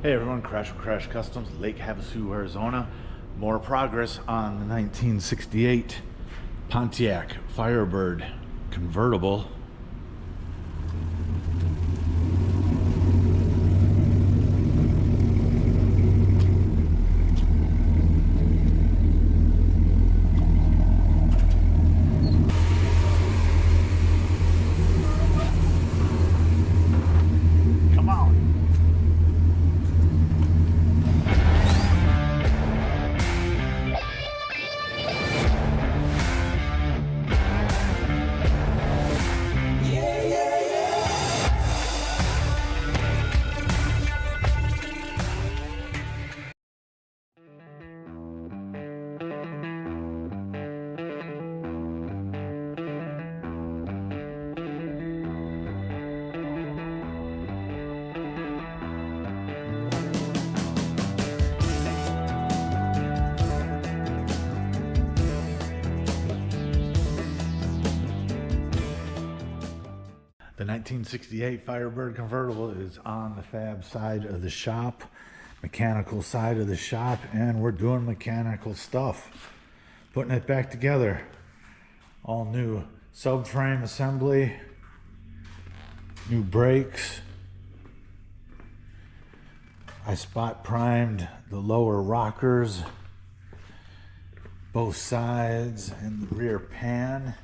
Hey everyone, Crash with Crash Customs, Lake Havasu, Arizona. More progress on the 1968 Pontiac Firebird convertible. The 1968 Firebird convertible is on the fab side of the shop, mechanical side of the shop, and we're doing mechanical stuff. Putting it back together. All new subframe assembly, new brakes. I spot primed the lower rockers, both sides and the rear pan.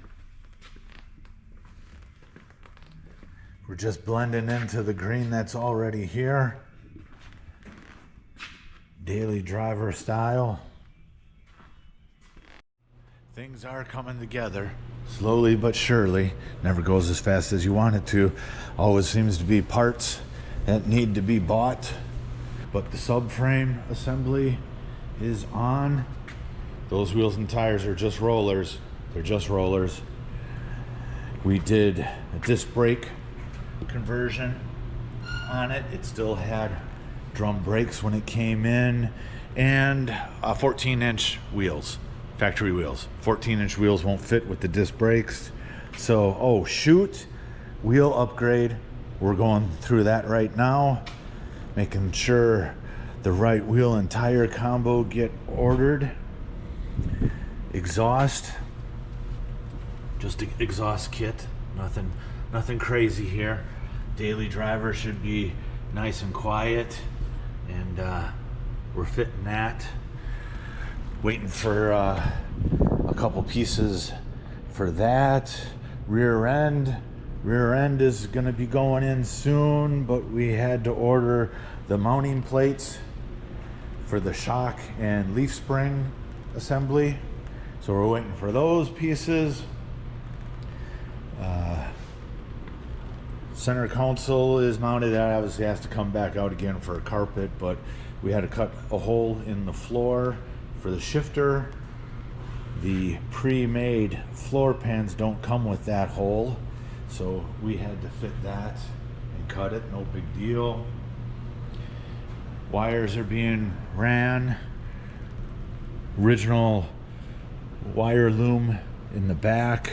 We're just blending into the green that's already here. Daily driver style. Things are coming together, slowly but surely. Never goes as fast as you want it to. Always seems to be parts that need to be bought. But the subframe assembly is on. Those wheels and tires are just rollers. They're just rollers. We did a disc brake conversion on it. It still had drum brakes when it came in, and 14-inch wheels, factory wheels. 14-inch wheels won't fit with the disc brakes, so oh shoot, wheel upgrade. We're going through that right now, making sure the right wheel and tire combo get ordered. Exhaust, just an exhaust kit, nothing crazy here. Daily driver should be nice and quiet, and we're fitting that. Waiting for a couple pieces for that. Rear end is going to be going in soon, but we had to order the mounting plates for the shock and leaf spring assembly, so we're waiting for those pieces. Center console is mounted. That obviously has to come back out again for a carpet, but we had to cut a hole in the floor for the shifter. The pre-made floor pans don't come with that hole, so we had to fit that and cut it. No big deal. Wires are being ran. Original wire loom in the back,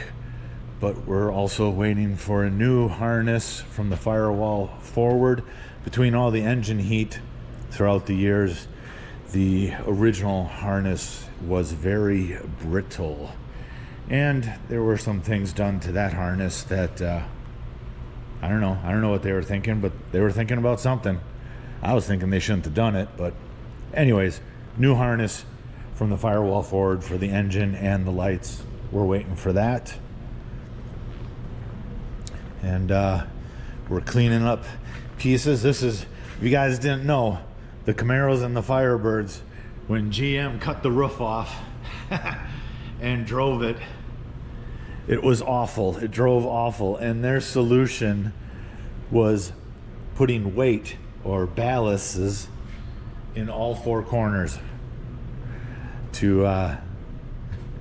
but we're also waiting for a new harness from the firewall forward. Between all the engine heat throughout the years, the original harness was very brittle, and there were some things done to that harness that I don't know what they were thinking, but they were thinking about something. I was thinking they shouldn't have done it, but anyways, new harness from the firewall forward for the engine and the lights. We're waiting for that. And we're cleaning up pieces. This is, if you guys didn't know, the Camaros and the Firebirds, when GM cut the roof off and drove it, it was awful. It drove awful, and their solution was putting weight or ballasts in all four corners to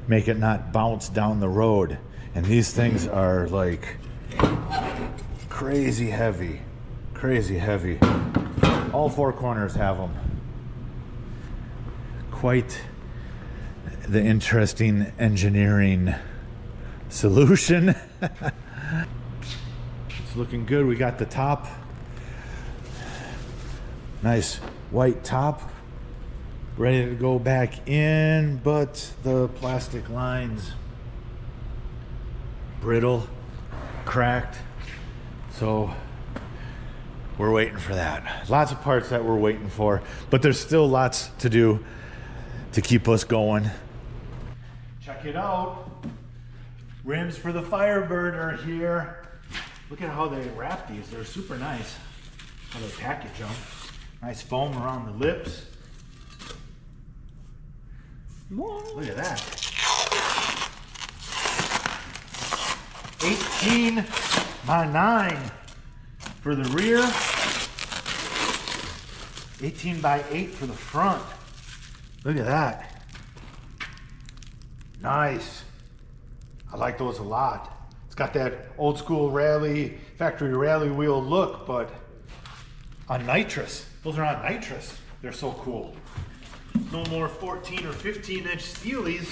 make it not bounce down the road. And these things are like crazy heavy. All four corners have them. Quite the interesting engineering solution. It's looking good. We got the top. Nice white top, ready to go back in, but the plastic lines brittle, cracked, so we're waiting for that. Lots of parts that we're waiting for, but there's still lots to do to keep us going. Check it out. Rims for the Firebird are here. Look at how they wrap these. They're super nice. How they package them. Nice foam around the lips. Look at that. 18 by 9 for the rear. 18 by 8 for the front. Look at that. Nice. I like those a lot. It's got that old school rally, factory rally wheel look, but on nitrous. Those are on nitrous. They're so cool. No more 14 or 15 inch steelies.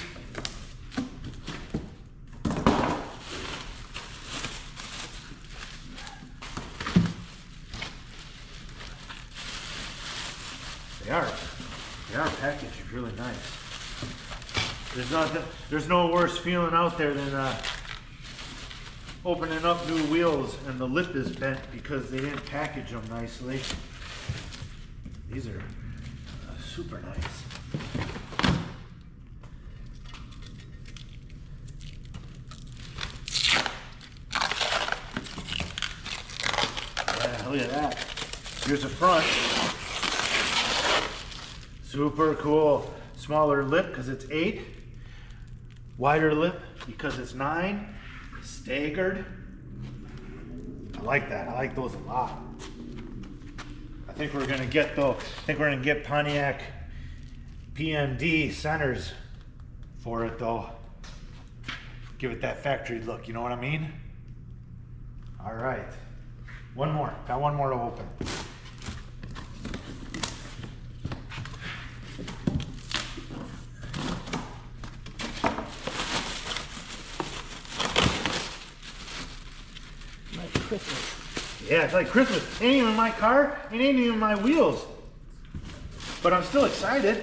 They are packaged really nice. There's no worse feeling out there than opening up new wheels and the lip is bent because they didn't package them nicely. These are super nice. Yeah, look at that. Here's the front. Super cool. Smaller lip because it's 8. Wider lip because it's 9. Staggered. I like that. I like those a lot. I think we're gonna get Pontiac PMD centers for it though. Give it that factory look, you know what I mean? All right. One more. Got one more to open. Christmas. Yeah, it's like Christmas. Ain't even my car, and ain't even my wheels. But I'm still excited.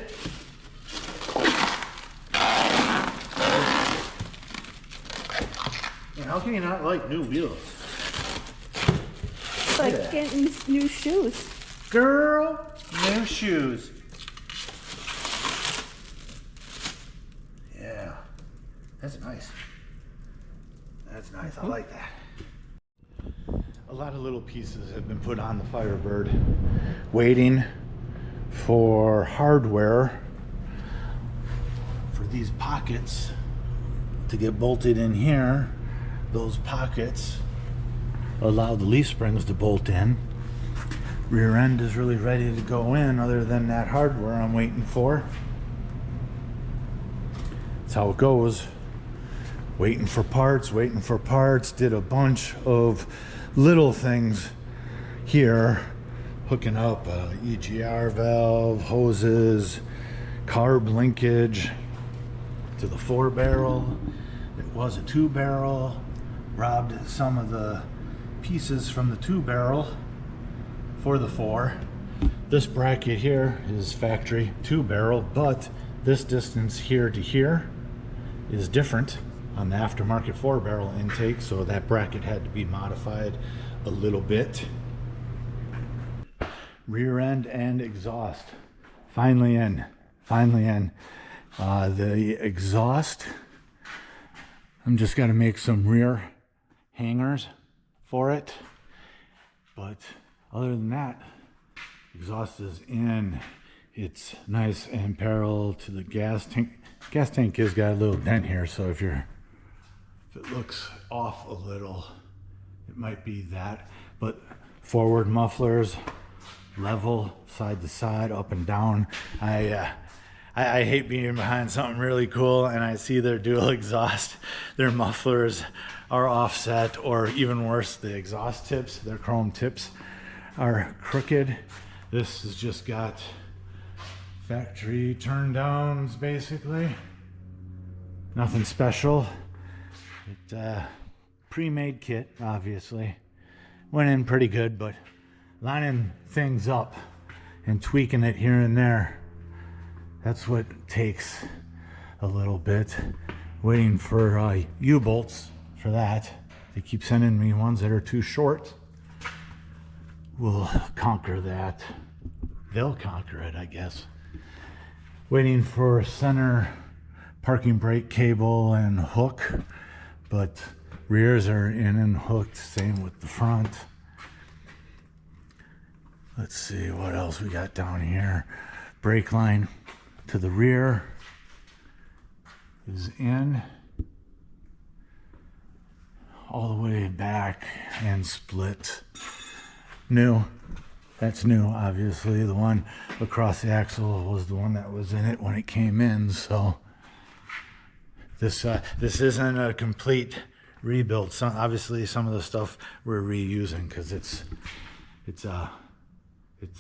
And how can you not like new wheels? It's like getting new shoes. Girl, new shoes. Yeah, that's nice. That's nice. I like that. A lot of little pieces have been put on the Firebird, waiting for hardware for these pockets to get bolted in here. Those pockets allow the leaf springs to bolt in. Rear end is really ready to go in, other than that hardware I'm waiting for. That's how it goes. Waiting for parts, did a bunch of little things here, hooking up a EGR valve, hoses, carb linkage to the 4-barrel. It was a 2-barrel. Robbed some of the pieces from the 2-barrel for the 4. This bracket here is factory 2-barrel, but this distance here to here is different on the aftermarket 4-barrel intake, so that bracket had to be modified a little bit. Rear end and exhaust finally in. The exhaust, I'm just got to make some rear hangers for it, but other than that, exhaust is in. It's nice and parallel to the gas tank. Gas tank has got a little dent here, so if it looks off a little, it might be that. But forward mufflers, level, side to side, up and down. I hate being behind something really cool and I see their dual exhaust. Their mufflers are offset, or even worse, the exhaust tips, their chrome tips are crooked. This has just got factory turn downs, basically. Nothing special. It pre-made kit, obviously. Went in pretty good, but lining things up and tweaking it here and there. That's what takes a little bit. Waiting for U-bolts for that. They keep sending me ones that are too short. We'll conquer that. They'll conquer it, I guess. Waiting for center parking brake cable and hook, but rears are in and hooked. Same with the front. Let's see what else we got down here. Brake line to the rear is in. All the way back and split. New. That's new, obviously. The one across the axle was the one that was in it when it came in, so this isn't a complete rebuild. Obviously some of the stuff we're reusing because it's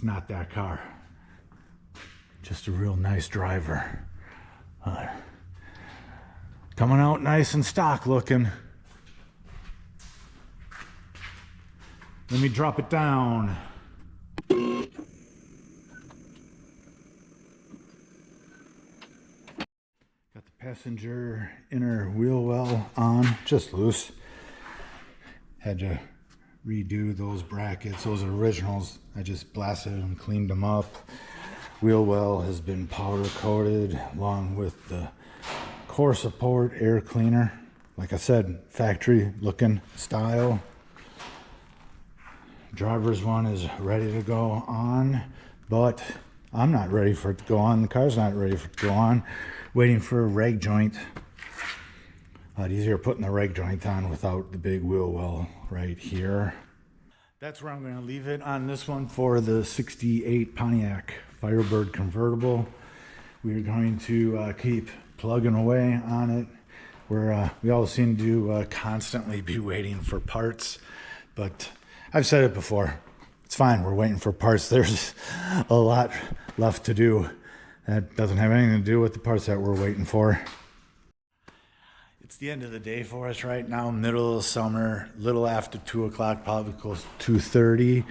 not that car. Just a real nice driver. Coming out nice and stock looking. Let me drop it down. Got the passenger inner wheel well on, just loose. Had to redo those brackets. Those are originals. I just blasted them, cleaned them up. Wheel well has been powder coated along with the core support air cleaner. Like I said, factory looking style. Driver's one is ready to go on, but I'm not ready for it to go on. The car's not ready for it to go on. Waiting for a reg joint. A lot easier putting the reg joint on without the big wheel well right here. That's where I'm going to leave it on this one for the 68 Pontiac Firebird convertible. We're going to keep plugging away on it. We all seem to constantly be waiting for parts, but I've said it before. It's fine. We're waiting for parts. There's a lot left to do. That doesn't have anything to do with the parts that we're waiting for. It's the end of the day for us right now, middle of summer, little after 2 o'clock, probably close to 2:30.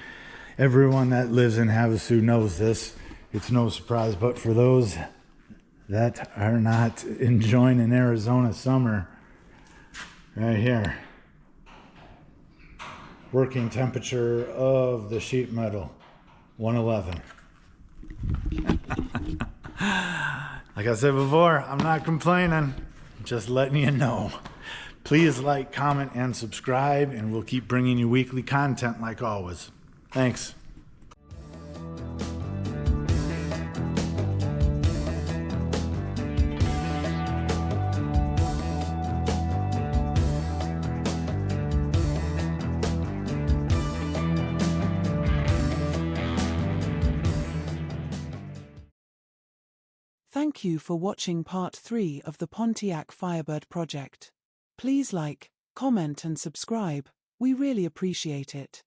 Everyone that lives in Havasu knows this. It's no surprise, but for those that are not enjoying an Arizona summer, right here. Working temperature of the sheet metal, 111. Like I said before, I'm not complaining, I'm just letting you know. Please like, comment, and subscribe, and we'll keep bringing you weekly content like always. Thanks. Thank you for watching part 3 of the Pontiac Firebird project. Please like, comment and subscribe, we really appreciate it.